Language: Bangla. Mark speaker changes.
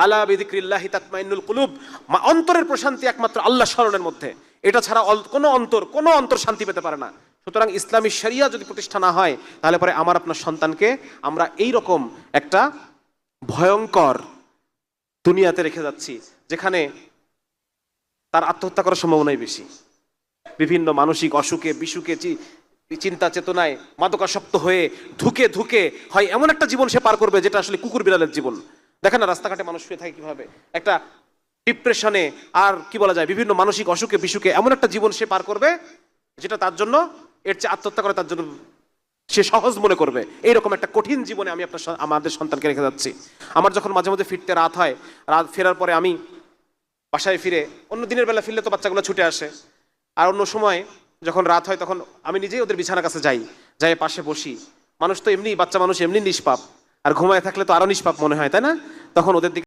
Speaker 1: আলা বিযিক্রিল্লাহি তাতমাইন্নুল কুলুব, অন্তরের প্রশান্তি একমাত্র আল্লাহ স্মরণের মধ্যে। এটা ছাড়া কোনো অন্তর শান্তি পেতে পারে না। সুতরাং ইসলামী শরিয়া যদি প্রতিষ্ঠা না হয়, তাহলে পরে আমার আপনার সন্তানকে আমরা এই রকম একটা ভয়ঙ্কর দুনিয়াতে রেখে যাচ্ছি, যেখানে তার আত্মহত্যা করার সম্ভাবনাই বেশি। বিভিন্ন মানসিক অসুখে বিসুখে চিন্তা চেতনায় মাদকাসক্ত হয়ে ধুকে ধুকে হয় এমন একটা জীবন সে পার করবে যেটা আসলে কুকুর বিড়ালের জীবন। দেখেন না রাস্তাঘাটে মানুষ শুয়ে থাকে কিভাবে, একটা ডিপ্রেশনে আর কি বলা যায় বিভিন্ন মানসিক অসুখে বিসুখে এমন একটা জীবন সে পার করবে যেটা তার জন্য এর চেয়ে আত্মহত্যা করে তার জন্য সে সহজ মনে করবে। এইরকম একটা কঠিন জীবনে আমি আমাদের সন্তানকে রেখে যাচ্ছি। আমার যখন মাঝে মধ্যে ফিরতে রাত হয়, রাত ফেরার পরে আমি বাসায় ফিরে, অন্য দিনের বেলা ফিরলে তো বাচ্চাগুলো ছুটে আসে, আর অন্য সময় যখন রাত হয় তখন আমি নিজেই ওদের বিছানার কাছে যাই পাশে বসি। মানুষ তো এমনি, বাচ্চা মানুষ এমনি নিষ্পাপ, আর ঘুমায় থাকলে তো আরো নিষ্পাপ মনে হয়, তাই না? তখন ওদের দিকে